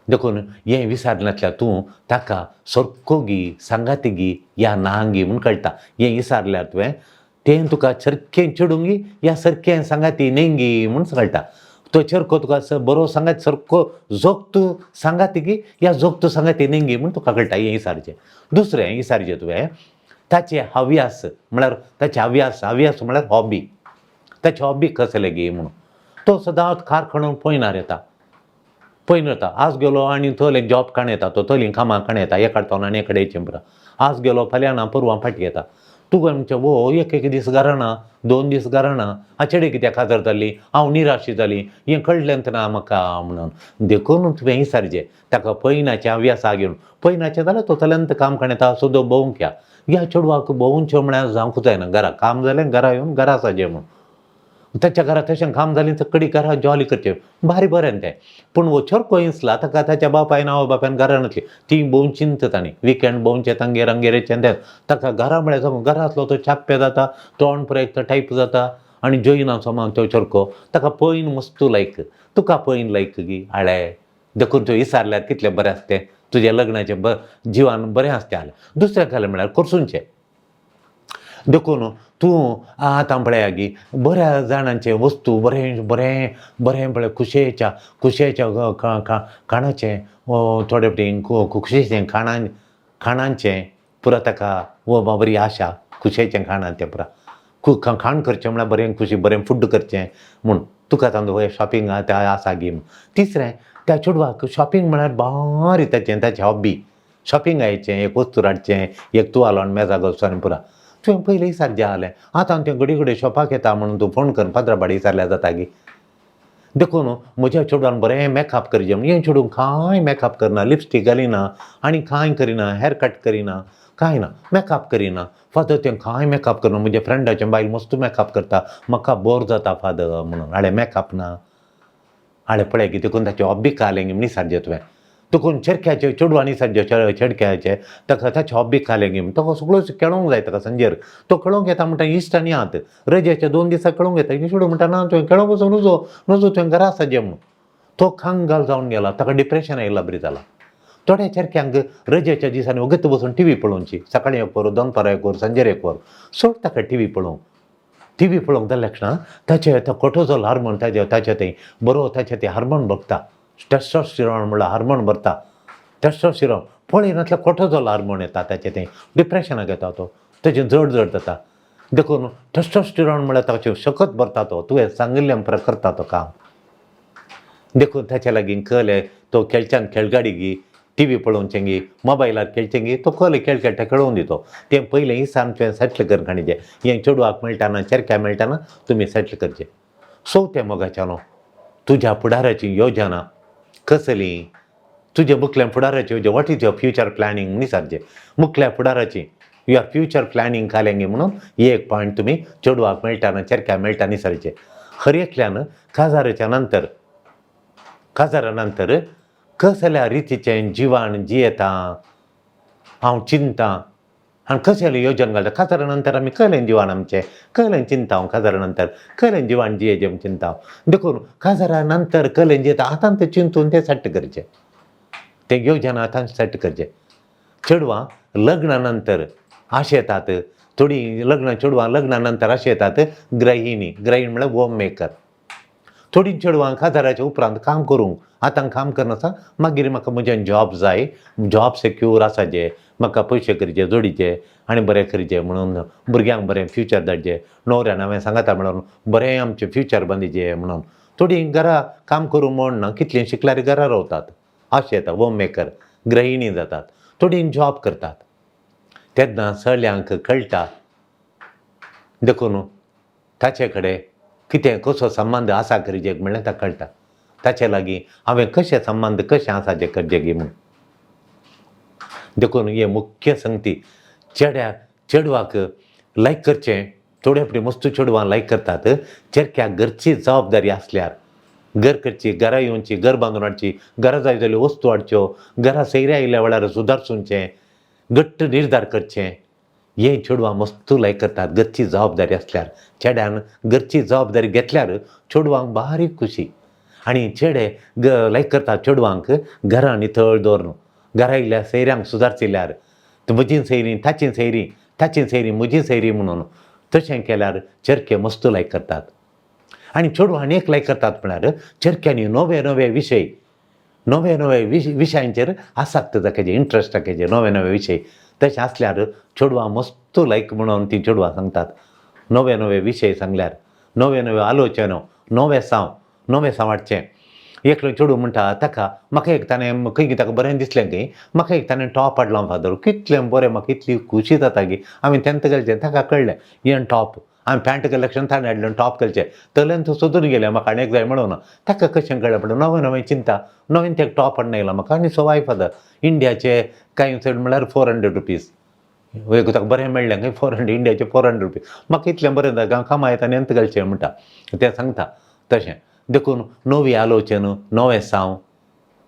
देखून हें विसारनातल्यार तूं ताका सारको गी सांगाती गी या ना गी म्हूण कळटा हें विसारल्यार तुवें तें तुका सारकें चिडूंक गी या सारकें सांगाती नेंगी म्हूण कळटा तो चेरको तुका बरो सांगात सारको जोगतो सांगाती गी या जोगतो सांगाती नेंगी म्हूण तुका कळटा हें विसारचें दुसरें विसारचें तुवें ताचे हव्यास म्हळ्यार ताचे हव्यास म्हळ्यार हॉबी ताचे हॉबी कसले गे म्हणून तो सदांच खार खणून पयनार येता पयन येता आज गेलो आनी थंय जॉब काण येता तो थंय कामां काण येता एका कडतावन आनी एकडे येचें पुरो आज गेलो फाल्यां ना परवां फाटीं येता तुका म्हणचें वो एक दीस घरा ना 2 दीस घरा ना चेडे कित्याक कातर जाली हांव निराशी जाली हें कळ्ळेंच ना म्हाका म्हणून देखून तुवें विसारचें ताका पयनाचें हव्यासा घेवन पयनाचें जाल्यार तो तल्यांत काम काण येता सुद्दां भोवंक या ह्या चेडवाक भोवूंचें म्हळ्यार जावंक जायना घरा काम जालें घरा येवन घरा साजें म्हणून ताच्या घरा तशें काम जालें तर कडी घरा जॉली करचें भारी बरें तें पूण वो चेरको इसला ताका ताच्या बापायन आवय बापायन घरा नासली ती भोवून चिंत तांणी विकेंड भोवचें तांगेर आंगेरेचें तें ताका घरा म्हळ्यार समज घरा आसलो तो चाप्पे जाता तोंड पुरो एक टायप जाता आनी जैना समज तो चेरको ताका पयन मस्तू लायक तुका पयन लायक गी हाळे देखून तूं विसारल्यार कितलें बरें आसतें तुजें लग्नाचें जिवान बरें आसतें जाल्यार दुसरें जालें म्हळ्यार करसूनचें देखून तूं आतां पळया गी बऱ्या जाणांचे वस्तू बरें बरें बरें पळय कुशेच्या खाणाचें थोडे वटेन कुशेचें खाणांचें पुरो ताका बरी आशा कुशेचें खाणां तें पुरो खाण करचें म्हळ्यार बरें कुशी बरें फूड करचें म्हूण तुका तांदूळ शॉपिंग आसा गी तिसरें त्या चेडवाक शॉपिंग म्हळ्यार बारी ताचें हॉबी शॉपिंग जायचें एक वस्तू हाडचें एक तुवालो आनी मेजा घालचो पुरो तुवें पयलीं विसारचें जालें आतां तें घडी घडी शॉपाक येता म्हणून तूं फोन कर पात्राबाडी विसारल्यार जाता गी देखून म्हज्या चेडवान बरें मेकअप करचें हें चेडूं कांय मेकअप करना लिपस्टीक घालिना आनी कांय करिना हेअर कट करिना कांय ना मेकअप करिना फादर तें कांय मेकअप करना म्हज्या फ्रेंडाचें बायल मस्त मेकअप करता म्हाका बोर जाता फादर म्हणून हाडे मेकअप ना हाडे पळय कितें करून ताचें हॉबी कालें गी विसारचें तुवें देखून चेरक्याचे चेडवांनी सारचे चेडक्याचे ताका ताचे हॉबी खालें गे ताका सगळो खेळोंक जाय ताका संजेर तो खेळोंक येता म्हणटा इश्ट आनी आत रजेचे 2 दिसा खेळोंक येता चेडूं म्हणटा ना तुवें खेळोंक वचून नजो तुवें घरा साजे म्हणून तो खांगाल जावन गेला ताका डिप्रेशन येयला बरी जाला थोड्या चेरक्यांक रजेच्या दिसांनी वगत बसून टीव्ही पळोवची सकाळीं 1 वर दनपारां 1 वर संजेर 1 वर सोड ताका टीव्ही पळोवंक जाल्या लक्षणां ताचे तो कोर्टिसॉल हार्मोन ताचे तें बरो ताचे तें हार्मोन बगता टेस्टोस्टेरोन म्हणल्यार हार्मोन भरता टेस्टोस्टेरोन पळयनातल्यार कोर्टिसॉल हार्मोन येता ताचें तें डिप्रेशनाक येता तो तेजें जड जाता देखून टेस्टोस्टेरोन म्हळ्यार ताचें सकत भरता तो तुवें सांगिल्लें प्रकार करता तो काम देखून ताच्या लागीं कळ्ळें तो खेळच्यान खेळगाडी गी टीव्ही पळोवचें गी मोबायलार खेळचें गी तो कळ्ळें खेळटा खेळोवन दितो तें पयलें हिसान तुवें सेटल कर काणीचें हें चेडवाक मेळटाना चेरक्या मेळटाना तुमी सेटल करचें चवथें मोगाच्यानो तुज्या फुडाराची योजना कसली, तुजे मुखल्या फुडाराची योजना, what is your future planning म्हूण विचारचें. मुखल्या फुडाराची युअर फ्युचर प्लॅनिंग कालेंगे म्हणून ही एक पॉयंट तुमी चेडवाक मेळटाना चेरक्याक मेळटा विचारचें. हर एकल्यान काजारा नंतर कसल्या रितीचें जिवाण जियेता हांव चिंतां आनी कसले योजना घालता. काजारा नंतर आमी कसलें जिवाण आमचें, कसलें चिंता हांव काजारा नंतर, कसलें जिवाण जियेचें म्हूण चिंता हांव. देखून काजारा नंतर कसलें जियेता आतां तें चिंतून तें सट्ट करचें, तें योजना आतां सट्ट करचें. चेडवां लग्ना नंतर आशे येतात, चेडवां लग्ना नंतर अशें येतात ग्रहिणी म्हळ्यार होम मेकर. थोडीं चेडवां काजाराच्या उपरांत काम करूंक, आतां काम करनासा मागीर म्हाका म्हजें जॉब जाय, जॉब सेक्यूर आसा जें, म्हाका पयशे करचे जोडीचे आनी बरें करचें म्हणून भुरग्यांक बरें फ्युचर धाडचें, न्हवऱ्यान हांवें सांगता म्हणून बरें आमचें फ्युचर बांदिचें म्हणून. थोडीं घरा काम करूंक म्हण कितलीं शिकल्यार घरा रावतात, अशें येता होम मेकर, ग्रहिणी जातात. थोडीं जॉब करतात. तेन्ना चलयांक कळटा देखून ताचे कडेन कितें कसो संबंद आसा करचेक म्हणल्यार ताका कळटा. ताचे लागीं हांवें कशें संबंद कशें आसाचें करचें गी म्हूण. देखून हे मुख्य संगती चेडवाक लायक करचें. थोडे फावटी मस्तू चेडवां लायक करतात. चेरक्याक घरची जबाबदारी आसल्यार घर करची, घरा येवची, घर बांदून हाडची, घरा जाय जाल्यो वस्तू हाडच्यो, घरा सैऱ्या आयल्या वेळार सुदारचें, घट्ट निर्धार करचें, हें चेडवां मस्तू लायक करतात घरची जबाबदारी आसल्यार. चेड्यान घरची जबाबदारी घेतल्यार चेडवांक बारीक खुशी. आनी चेडे लायक करतात चेडवांक घरा नितळ दवरून, घरा आयल्या सैऱ्यांक सुदारचिल्यार म्हजी सैरी ताची सैरी, ताची सैरी म्हजी सैरी म्हणून तशें केल्यार चेरके मस्तू लायक करतात. आनी चेडवां आनी एक लायक करतात म्हळ्यार चेरक्यांनी नवे नवे विशयांचेर आसक्त दाखयचें, इंट्रस्ट दाखयचें, नवे विशय. तशें आसल्यार चेडवां मस्तू लायक म्हणून तीं चेडवां सांगतात. नवे विशय सांगल्यार, नव्यो आलोचनो, नवें सांवाडचें. एकलो चेडूं म्हणटा ताका म्हाका एक ताणें खंय ताका बरें दिसलें की म्हाका एक ताणें टॉप हाडलां फादर, कितलें बरें, म्हाका इतली खुशी जाता की हांवें तेंत घालचें. ताका कळ्ळें हें टॉप, हांवें पॅण्ट कलेक्शन ताणें हाडलें टॉप घालचें. तल्यान तो सोदून गेलें म्हाका आनी एक जाय म्हणून. ताका कशें कळ्ळें म्हणटा नवें चिंता, नवीन ते टॉप हाडून येयला म्हाका. आनी सो वाय फादर इंडियाचे कांय चड म्हळ्यार ₹400. ताका बरें मेळ्ळें खंय 400, इंडियाचे ₹400. म्हाका इतलें बरें जाता कामां येता आनी एंत घालचें म्हणटा तें सांगता. तशें देखून नवी आलोचन, नवें सांव,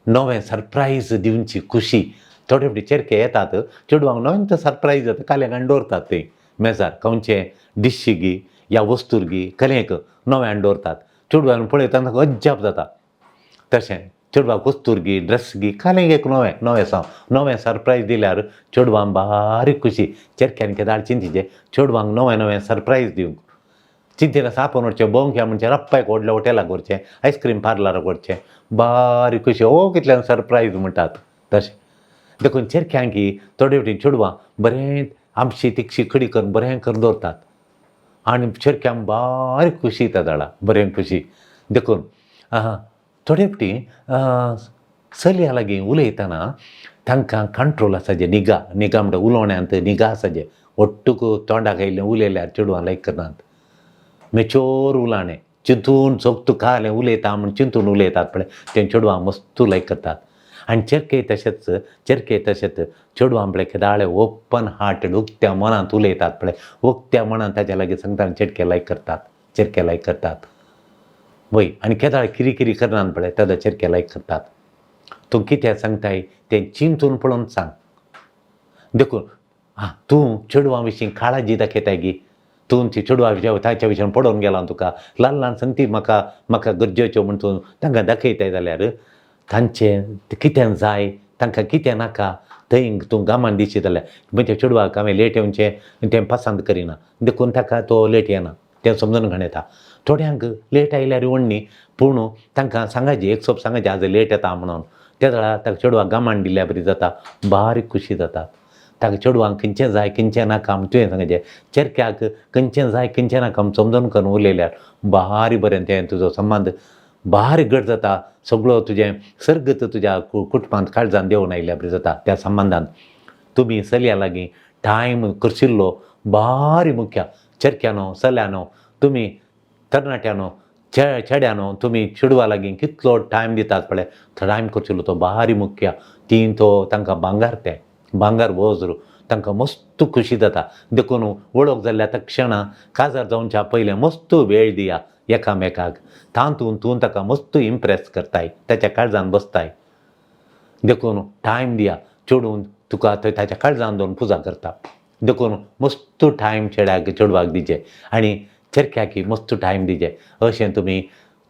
नवें सरप्रायज दिवची खुशी. थोडे फावटी चेरके येतात चेडवांक नवें सरप्रायज जाता, काल्याक आनी दवरतात ते मेजार, खंयचें डिश्शी गी या वस्तूर गी कलेक नवें आनी दवरतात. चेडवान पळयता ताका अज्जाप जाता. तशें चेडवाक वस्तूर गी, ड्रेस गी, कालेक एक नवें सांव, नवें सरप्रायज दिल्यार चेडवांक बारीक खुशी. चेरक्यान केदार चिंतीचें चेडवांक नवें सरप्रायज दिवंक. चिंतेन सापन व्हरचें, भोंवंक या म्हणजे रप्पायक व्हडल्या हॉटेलाक व्हरचें, आयस्क्रीम पार्लराक व्हरचें, बारीक खुशी. कितल्यान सरप्रायज म्हणटात तशें. देखून चेरक्यांक थोडे फावटी चेडवां बरें आमची तिक्षी कडी करून बरें करून दवरतात आनी चेरक्यांक बारीक खुशी येता धाडा, बरें खुशी. देखून थोडे फावटी चलया लागीं उलयतना तांकां कंट्रोल आसा जें निगा म्हणटा उलोवण्यांत निगा आसा जें ओट्टूक तोंडाक आयिल्लें उलयल्यार चेडवां लायक करनात. मेच्योर उलाणें, चिंतून सोगतू कालें उलयता म्हूण चिंतून उलयतात पळय तें चेडवां मस्तू लायक करतात. आनी चेरके तशेंच चेडवां पळय केदाळे ओपन हार्टेड उक्त्या मनांत उलयतात पळय, उक्त्या मनांत ताच्या लागीं सांगता चेरके लायक करतात. वय आनी केदाळे किरी करनात पळय तेन्ना चेरके लायक करतात. तूं कितें सांगताय तें चिंतून पळोवन सांग. देखून तूं चेडवां विशीं काळजी दाखयताय गी, तूं ती चेडवां विशीं ताच्या विशीं पडोवन गेला तुका ल्हान संगती म्हाका गरजेच्यो म्हूण तूं तांकां दाखयताय जाल्यार तांचें कितें जाय, तांकां कितें नाका थंय तूं गामान दिशी जाल्यार म्हणजे चेडवाक हांवें लेट येवचें तें पसंद करिना, देखून ताका तो लेट येना तें समजून घेवन येता. थोड्यांक लेट आयल्यार व्हडणी पूण तांकां सांगायचें एक सोप सांगायचें आज लेट येता म्हणून. त्या वेळार ताका चेडवाक गामान दिल्यार बरी जाता, बारीक खुशी जातात. ताका चेडवांक खंयचें जाय खंयचें नाका म्हूण तुवें सांगचें. चेरक्याक खंयचें जाय खंयचें नाका म्हूण समजून करून उलयल्यार बारी बरें तें तुजो संबंद बारीक घट जाता. सगळो तुजें सर्गत तुज्या कुटुंबांत काळजान देंवन आयल्या बरी जाता. त्या संबंदान तुमी चलया लागीं टायम करशिल्लो बारी मुख्य. चेरक्यानो चल्यानो तुमी तरणाट्यानो चेड्यानो तुमी चेडवा लागीं कितलो टायम दितात पळय टायम करचेलो तो भारी मुख्य ती तो तांकां भांगर वज्र तांकां मस्त खुशी जाता देखून वळख जाल्ल्या तक्षणा काजार जावच्या पयलें मस्त वेळ दिया एकामेकाक तातूंत तूं ताका मस्त इम्प्रेस करताय ताच्या काळजान बसताय देखून टायम दिया चेडून तुका थंय ताच्या काळजान दवरून पुजा करता देखून मस्त टायम चेडवाक दिचे आनी चेरक्याकी मस्त टायम दिचे अशें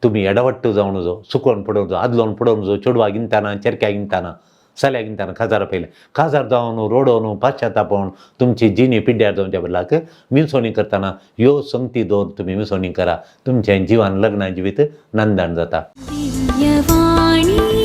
तुमी एडवट्टू जावन नजो सुकोवन पडोवन जो आदलोवन पडोवन जो चेडवाक गिनताना चेरक्याक गिनताना चल्याक गिनताना काजारा पयलें काजार जावन रोडोवन पाश्चातापोवन तुमची जिणी पिड्ड्यार जावच्या बदलाक मिसोणी करतना ह्यो संगती दवरून तुमी मिसोणी करा तुमचें जिवन लग्ना जिवीत नंदन जाता
दिव्यवाणी